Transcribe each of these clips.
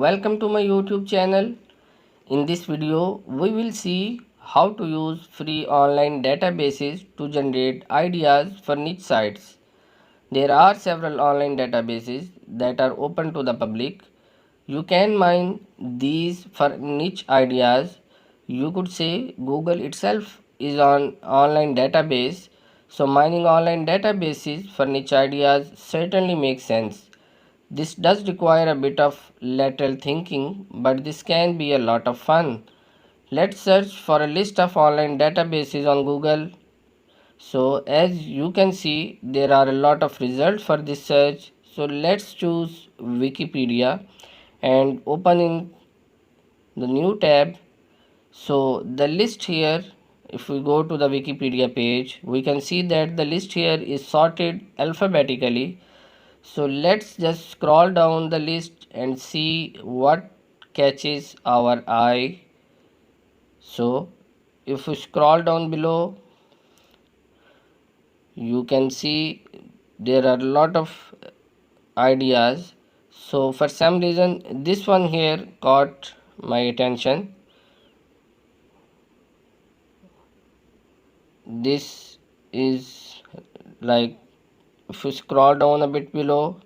welcome to my YouTube channel. In this video, we will see how to use free online databases to generate ideas for niche sites. There are several online databases that are open to the public. You can mine these for niche ideas. You could say Google itself is an online database, so mining online databases for niche ideas certainly makes sense. This does require a bit of lateral thinking, but this can be a lot of fun. Let's search for a list of online databases on Google. So as you can see, there are a lot of results for this search. So let's choose Wikipedia and open in the new tab. So the list here, if we go to the Wikipedia page, we can see that the list here is sorted alphabetically. So let's just scroll down the list and see what catches our eye. So if we scroll down below, you can see there are a lot of ideas. So for some reason this one here caught my attention. This is like, if you scroll down a bit below,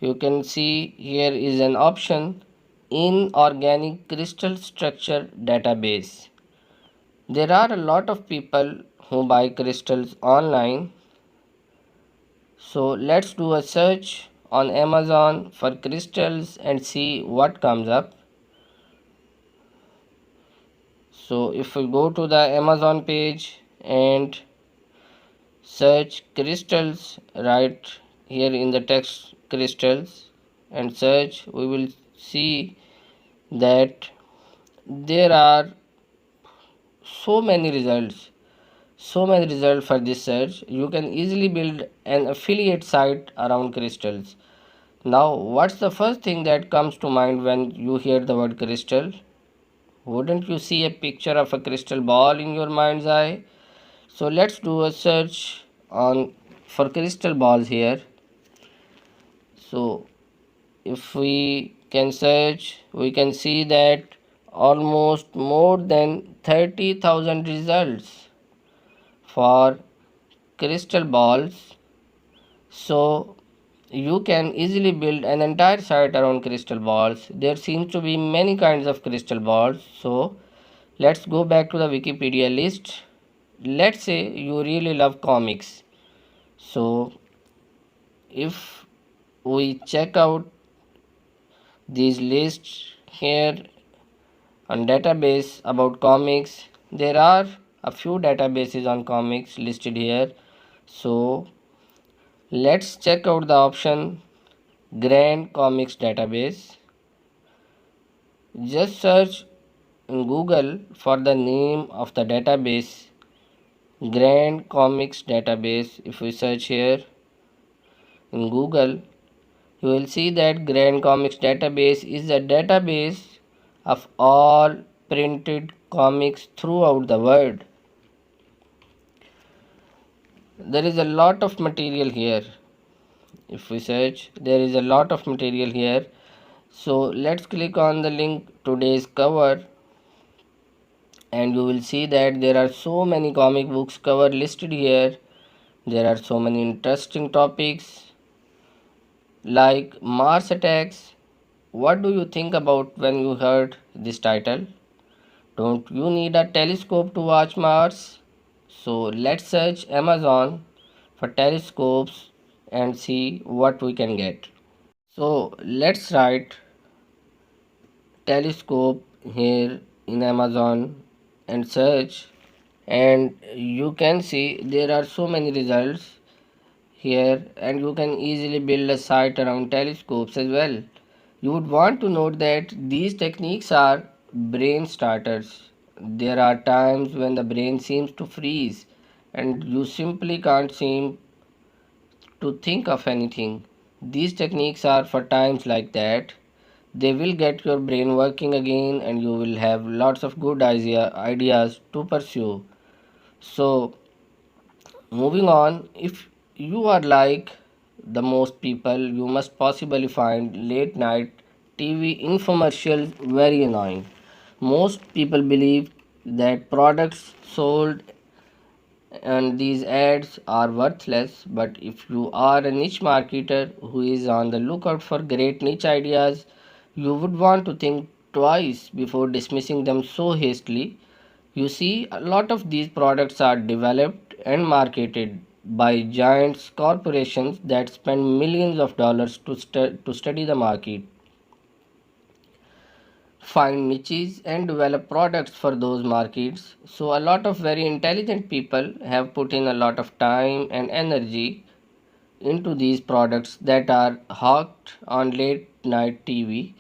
you can see here is an option, inorganic crystal structure database. There are a lot of people who buy crystals online. So let's do a search on Amazon for crystals and see what comes up. So if we go to the Amazon page and search crystals right here in the text crystals and search, we will see that there are so many results for this search. You can easily build an affiliate site around crystals. Now what's the first thing that comes to mind when you hear the word crystal? Wouldn't you see a picture of a crystal ball in your mind's eye? So let's do a search on for crystal balls here. So if we can search, we can see that almost more than 30,000 results for crystal balls. So you can easily build an entire site around crystal balls. There seems to be many kinds of crystal balls. So let's go back to the Wikipedia list. Let's say you really love comics. So if we check out these lists here on database about comics, there are a few databases on comics listed here. So let's check out the option Grand Comics Database. Just search in Google for the name of the database, Grand Comics Database. If we search here in Google, you will see that Grand Comics Database is a database of all printed comics throughout the world. There is a lot of material here. If we search, there is a lot of material here. So let's click on the link today's cover and you will see that there are so many comic books cover listed here. There are so many interesting topics like Mars attacks. What do you think about when you heard this title? Don't you need a telescope to watch Mars? So let's search Amazon for telescopes and see what we can get. So let's write telescope here in Amazon and search, and you can see there are so many results here, and you can easily build a site around telescopes as well. You would want to note that these techniques are brain starters. There are times when the brain seems to freeze and you simply can't seem to think of anything. These techniques are for times like that. They will get your brain working again and you will have lots of good ideas to pursue. So moving on, if you are like the most people, you must possibly find late night TV infomercials very annoying. Most people believe that products sold and these ads are worthless, but if you are a niche marketer who is on the lookout for great niche ideas, you would want to think twice before dismissing them so hastily. You see, a lot of these products are developed and marketed by giant corporations that spend millions of dollars to study the market, find niches, and develop products for those markets. So, a lot of very intelligent people have put in a lot of time and energy into these products that are hawked on late night TV.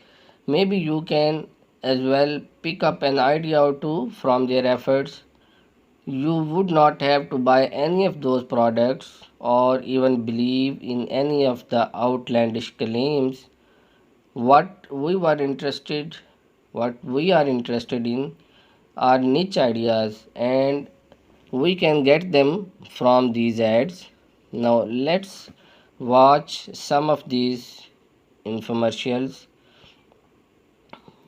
Maybe you can as well pick up an idea or two from their efforts. You would not have to buy any of those products or even believe in any of the outlandish claims. What we are interested in are niche ideas, and we can get them from these ads. Now let's watch some of these infomercials,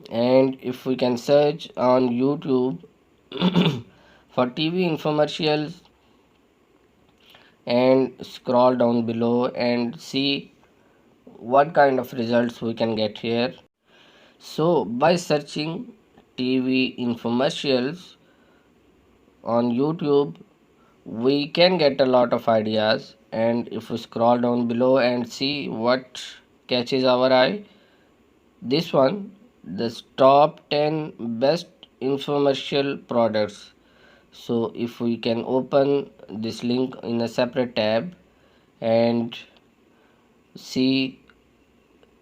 and if we can search on YouTube for TV infomercials and scroll down below and see what kind of results we can get here. So by searching TV infomercials on YouTube, we can get a lot of ideas, and if we scroll down below and see what catches our eye, this one, the top 10 best infomercial products. So if we can open this link in a separate tab and see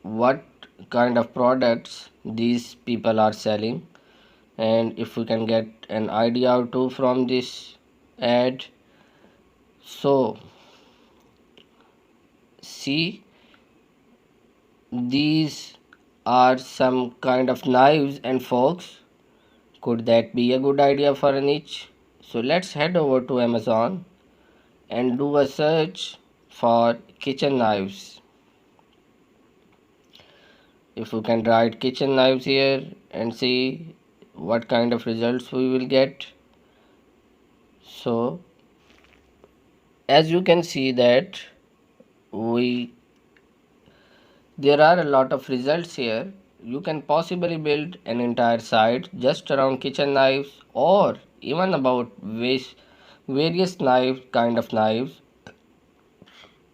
what kind of products these people are selling, and if we can get an idea or two from this ad. So see, these are some kind of knives and forks. Could that be a good idea for a niche? So let's head over to Amazon and do a search for kitchen knives. If we can write kitchen knives here and see what kind of results we will get. So as you can see that we there are a lot of results here. You can possibly build an entire site just around kitchen knives, or even about various knives.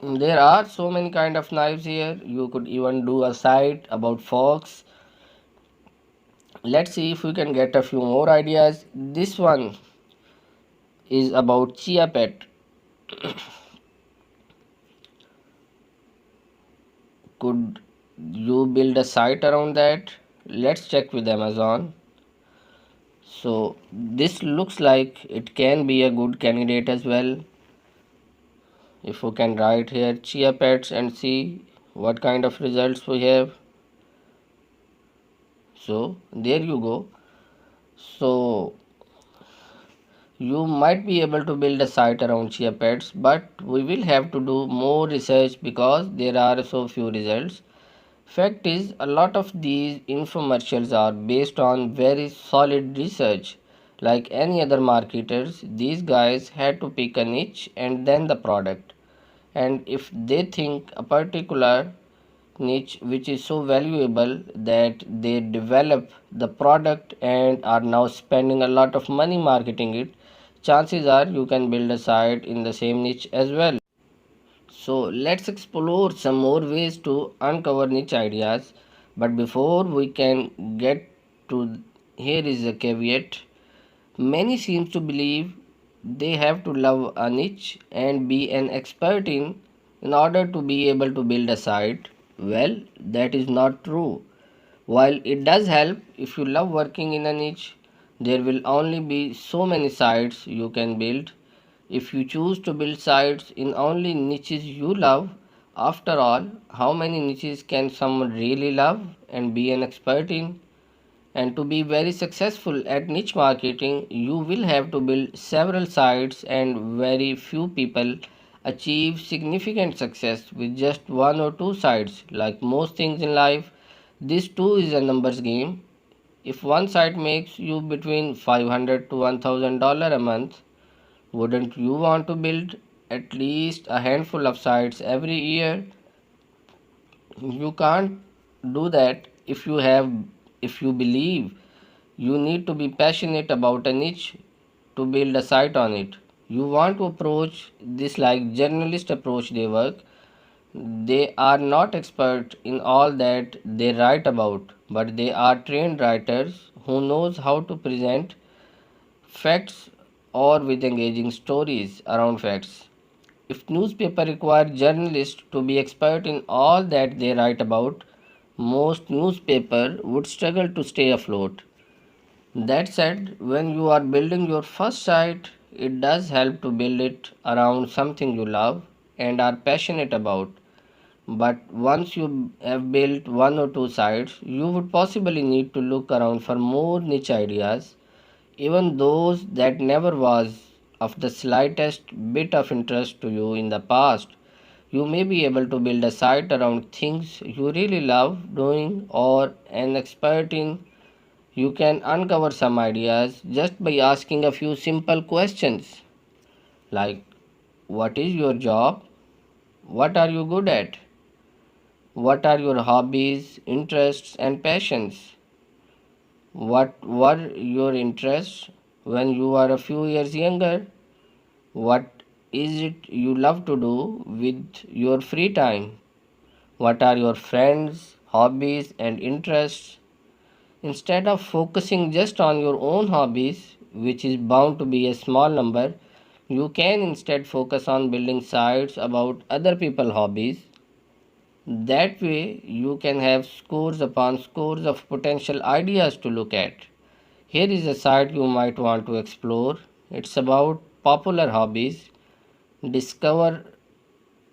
There are so many kind of knives here. You could even do a site about forks. Let's see if we can get a few more ideas. This one is about chia pet. Could you build a site around that? Let's check with Amazon. So this looks like it can be a good candidate as well. If we can write here chia pets and see what kind of results we have. So there you go. So you might be able to build a site around chia pets, but we will have to do more research because there are so few results. Fact is, a lot of these infomercials are based on very solid research. Like any other marketers, these guys had to pick a niche and then the product. And if they think a particular niche which is so valuable that they develop the product and are now spending a lot of money marketing it, chances are you can build a site in the same niche as well. So let's explore some more ways to uncover niche ideas. But before we can get to, here is a caveat. Many seem to believe they have to love a niche and be an expert in order to be able to build a site. Well, that is not true. While it does help if you love working in a niche, there will only be so many sites you can build. If you choose to build sites in only niches you love, after all, how many niches can someone really love and be an expert in? And to be very successful at niche marketing, you will have to build several sites, and very few people achieve significant success with just one or two sites. Like most things in life, This too is a numbers game. If one site makes you between $500 to $1,000 a month, wouldn't you want to build at least a handful of sites every year? You can't do that if you believe you need to be passionate about a niche to build a site on it. You want to approach this like journalist approach their work. They are not expert in all that they write about, but they are trained writers who knows how to present facts or with engaging stories around facts. If newspaper require journalists to be expert in all that they write about, most newspaper would struggle to stay afloat. That said, when you are building your first site, it does help to build it around something you love and are passionate about. But once you have built one or two sites, you would possibly need to look around for more niche ideas, even those that never was of the slightest bit of interest to you in the past. You may be able to build a site around things you really love doing or an expert in. You can uncover some ideas just by asking a few simple questions like, what is your job? What are you good at? What are your hobbies, interests, and passions? What were your interests when you were a few years younger? What is it you love to do with your free time? What are your friends, hobbies, and interests? Instead of focusing just on your own hobbies, which is bound to be a small number, you can instead focus on building sites about other people's hobbies. That way, you can have scores upon scores of potential ideas to look at. Here is a site you might want to explore. It's about popular hobbies. Discover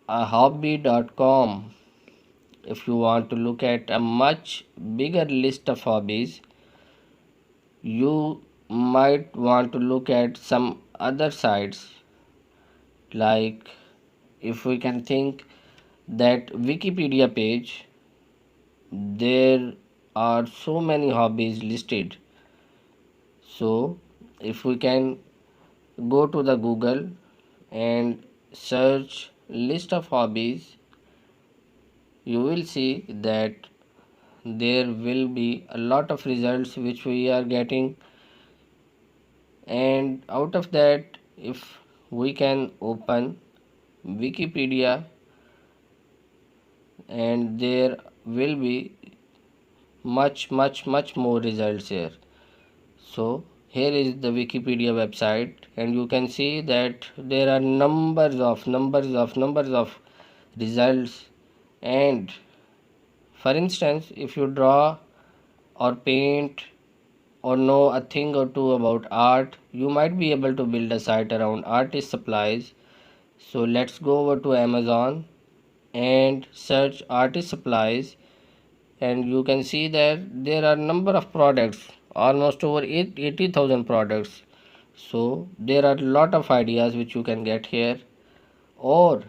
a hobby.com. If you want to look at a much bigger list of hobbies, you might want to look at some other sites, like if we can think that Wikipedia page, there are so many hobbies listed. So if we can go to the Google and search list of hobbies, you will see that there will be a lot of results which we are getting, and out of that, if we can open Wikipedia, and there will be much more results here. So here is the Wikipedia website, and you can see that there are numbers of results. And for instance, if you draw or paint or know a thing or two about art, you might be able to build a site around artist supplies. So let's go over to Amazon and search artist supplies, and you can see that there are number of products, almost over 80,000 products. So there are a lot of ideas which you can get here. Or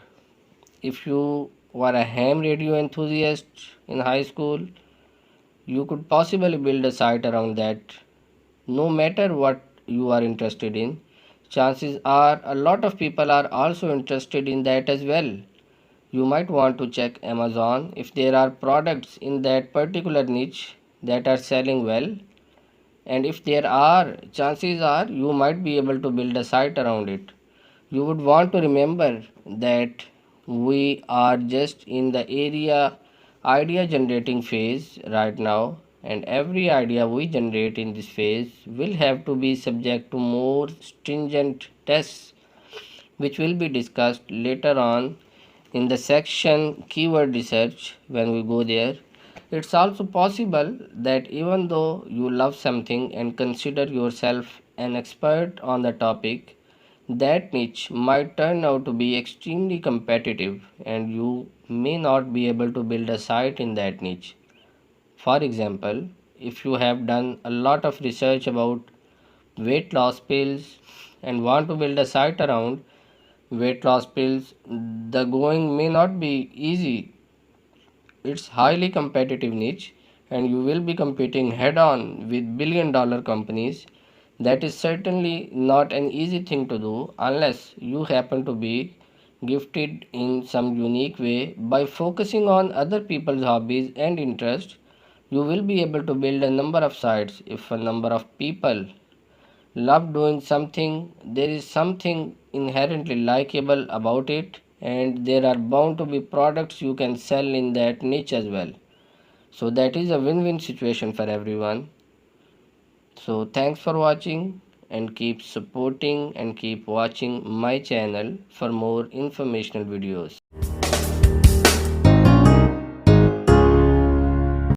if you were a ham radio enthusiast in high school, you could possibly build a site around that. No matter what you are interested in, chances are a lot of people are also interested in that as well. You might want to check Amazon if there are products in that particular niche that are selling well, and if there are, chances are you might be able to build a site around it. You would want to remember that we are just in the idea generating phase right now, and every idea we generate in this phase will have to be subject to more stringent tests, which will be discussed later on in the section keyword research when we go there. It's also possible that even though you love something and consider yourself an expert on the topic, that niche might turn out to be extremely competitive and you may not be able to build a site in that niche. For example, if you have done a lot of research about weight loss pills and want to build a site around weight loss pills, the going may not be easy. It's highly competitive niche, and you will be competing head on with billion-dollar companies. That is certainly not an easy thing to do unless you happen to be gifted in some unique way. By focusing on other people's hobbies and interests, you will be able to build a number of sites. If a number of people love doing something, there is something inherently likable about it, and there are bound to be products you can sell in that niche as well. So that is a win-win situation for everyone. So thanks for watching, and keep supporting and keep watching my channel for more informational videos.